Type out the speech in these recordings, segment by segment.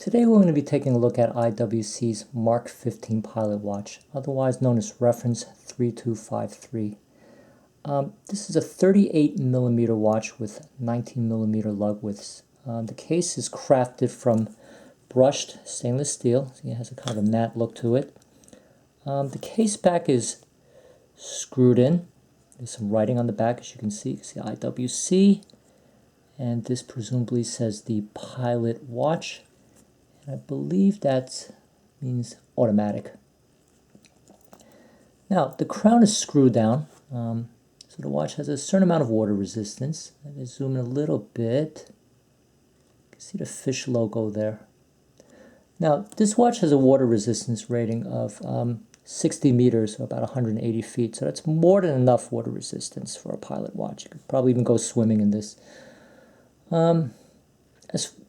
Today we're going to be taking a look at IWC's Mark XV pilot watch, otherwise known as reference 3253. This is a 38mm watch with 19mm lug widths. The case is crafted from brushed stainless steel, so it has a kind of a matte look to it. The case back is screwed in. There's some writing on the back, as you can see. You can see IWC, and this presumably says the pilot watch. I believe that means automatic. Now, the crown is screwed down, so the watch has a certain amount of water resistance. Let me zoom in a little bit. You can see the fish logo there. Now, this watch has a water resistance rating of 60 meters, or about 180 feet, so that's more than enough water resistance for a pilot watch. You could probably even go swimming in this.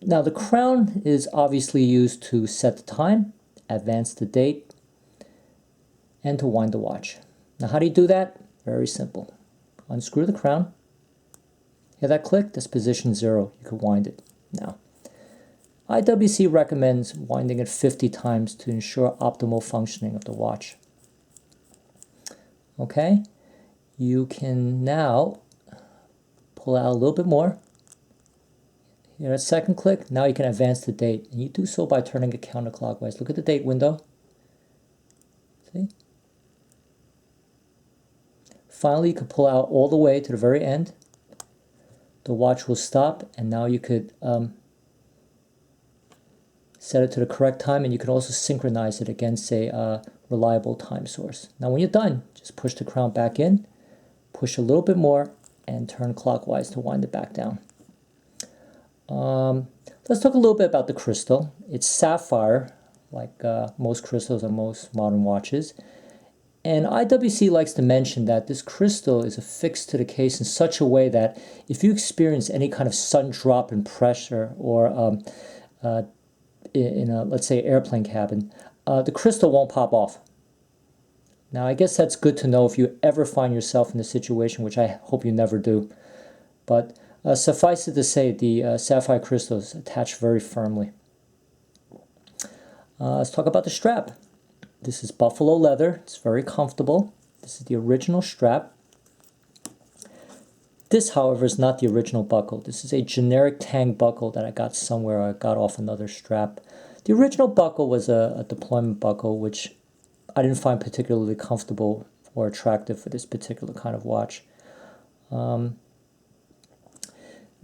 Now, the crown is obviously used to set the time, advance the date, and to wind the watch. Now, how do you do that? Very simple. Unscrew the crown. Hear that click? That's position 0. You can wind it. Now, IWC recommends winding it 50 times to ensure optimal functioning of the watch. Okay? You can now pull out a little bit more. Hear that second click? Now you can advance the date, and you do so by turning it counterclockwise. Look at the date window. See? Finally, you can pull out all the way to the very end. The watch will stop, and now you could set it to the correct time, and you could also synchronize it against a reliable time source. Now, when you're done, just push the crown back in, push a little bit more, and turn clockwise to wind it back down. Let's talk a little bit about the crystal. It's sapphire, like most crystals on most modern watches. And IWC likes to mention that this crystal is affixed to the case in such a way that if you experience any kind of sudden drop in pressure or in a, let's say, airplane cabin, the crystal won't pop off. Now, I guess that's good to know if you ever find yourself in a situation, which I hope you never do. But suffice it to say, the sapphire crystal is attached very firmly. Let's talk about the strap. This is buffalo leather. It's very comfortable. This is the original strap. This, however, is not the original buckle. This is a generic tang buckle that I got somewhere. I got off another strap. The original buckle was a deployment buckle, which I didn't find particularly comfortable or attractive for this particular kind of watch.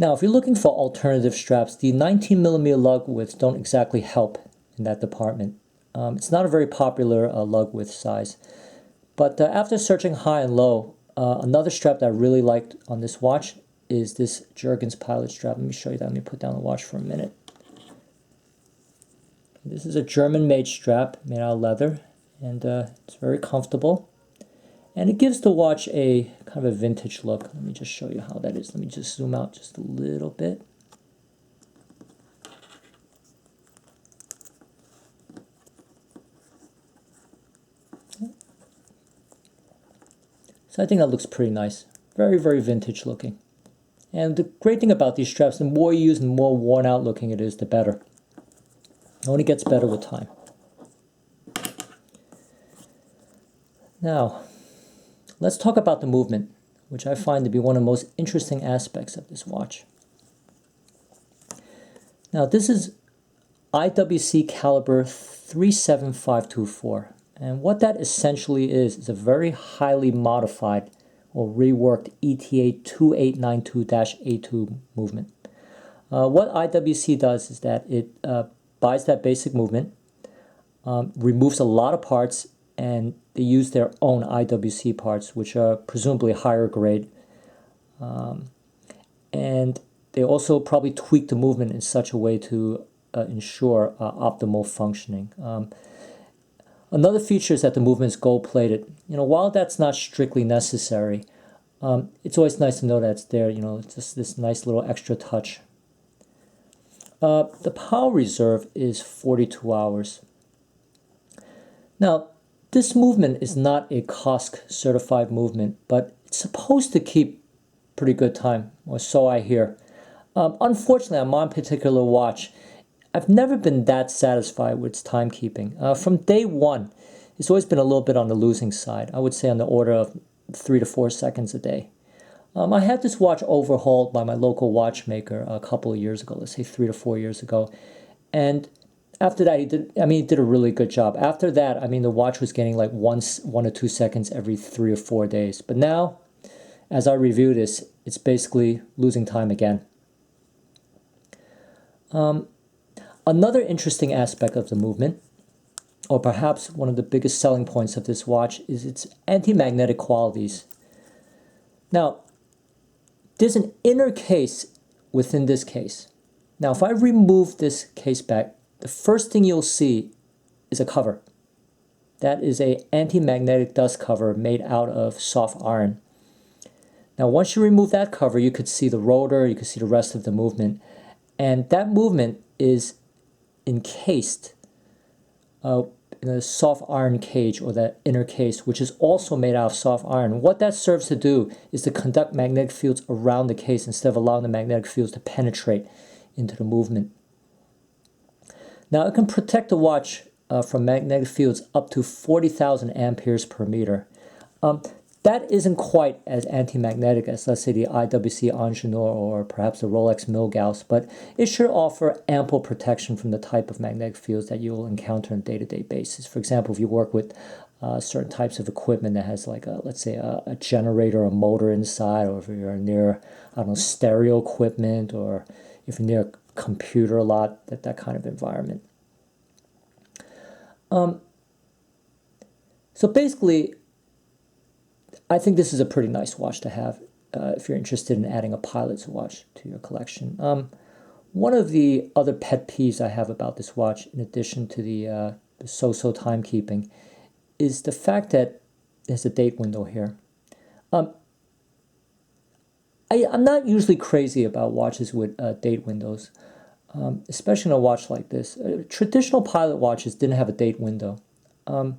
Now, if you're looking for alternative straps, the 19mm lug widths don't exactly help in that department. It's not a very popular lug width size. But after searching high and low, another strap that I really liked on this watch is this Jergens pilot strap. Let me show you that. Let me put down the watch for a minute. This is a German-made strap made out of leather, and it's very comfortable. And it gives the watch a kind of a vintage look. Let me just show you how that is. Let me just zoom out just a little bit. So I think that looks pretty nice. Very, very vintage looking. And the great thing about these straps, the more you use and the more worn out looking it is, the better. It only gets better with time. Now, let's talk about the movement, which I find to be one of the most interesting aspects of this watch. Now, this is IWC caliber 37524, and what that essentially is a very highly modified or reworked ETA 2892-A2 movement. What IWC does is that it buys that basic movement, removes a lot of parts, and they use their own IWC parts, which are presumably higher grade. And they also probably tweak the movement in such a way to ensure optimal functioning. Another feature is that the movement is gold-plated. While that's not strictly necessary, it's always nice to know that it's there. It's just this nice little extra touch. The power reserve is 42 hours. Now, this movement is not a COSC certified movement, but it's supposed to keep pretty good time, or so I hear. Unfortunately, on my particular watch, I've never been that satisfied with its timekeeping. From day one, it's always been a little bit on the losing side. I would say on the order of 3 to 4 seconds a day. I had this watch overhauled by my local watchmaker a couple of years ago, let's say 3 to 4 years ago. And after that, he did a really good job. After that, the watch was getting like 1 or 2 seconds every 3 or 4 days. But now, as I review this, it's basically losing time again. Another interesting aspect of the movement, or perhaps one of the biggest selling points of this watch, is its anti-magnetic qualities. Now, there's an inner case within this case. Now, if I remove this case back, the first thing you'll see is a cover. That is an anti-magnetic dust cover made out of soft iron. Now, once you remove that cover, you could see the rotor, you could see the rest of the movement. And that movement is encased in a soft iron cage, or that inner case, which is also made out of soft iron. What that serves to do is to conduct magnetic fields around the case instead of allowing the magnetic fields to penetrate into the movement. Now, it can protect the watch from magnetic fields up to 40,000 amperes per meter. That isn't quite as anti-magnetic as, let's say, the IWC Angenour or perhaps the Rolex Milgauss, but it should offer ample protection from the type of magnetic fields that you will encounter on a day-to-day basis. For example, if you work with certain types of equipment that has, like, let's say, a generator, a motor inside, or if you're near, I don't know, stereo equipment, or if you're near a computer a lot, that kind of environment. So basically, I think this is a pretty nice watch to have if you're interested in adding a pilot's watch to your collection. One of the other pet peeves I have about this watch, in addition to the so-so timekeeping, is the fact that there's a date window here. I'm not usually crazy about watches with date windows, especially in a watch like this. Traditional pilot watches didn't have a date window. But,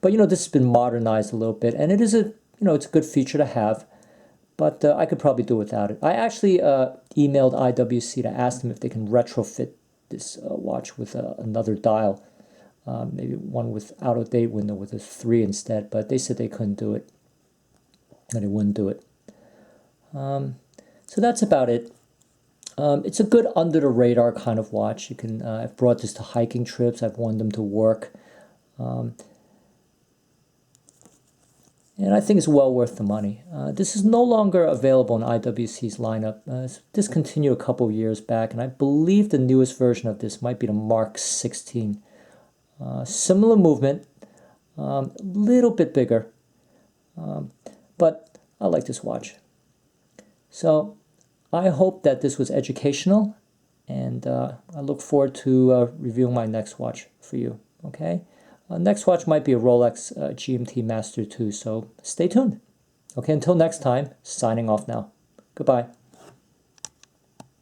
this has been modernized a little bit, and it is it's a good feature to have, but I could probably do without it. I actually emailed IWC to ask them if they can retrofit this watch with another dial, maybe one without a date window with a 3 instead, but they said they couldn't do it, and they wouldn't do it. So that's about it. It's a good under-the-radar kind of watch. You can I've brought this to hiking trips. I've worn them to work. And I think it's well worth the money. This is no longer available in IWC's lineup. It's discontinued a couple of years back, and I believe the newest version of this might be the Mark XVI. Similar movement, a little bit bigger, but I like this watch. So I hope that this was educational, and I look forward to reviewing my next watch for you, okay? Next watch might be a Rolex GMT Master 2, so stay tuned. Okay, until next time, signing off now. Goodbye.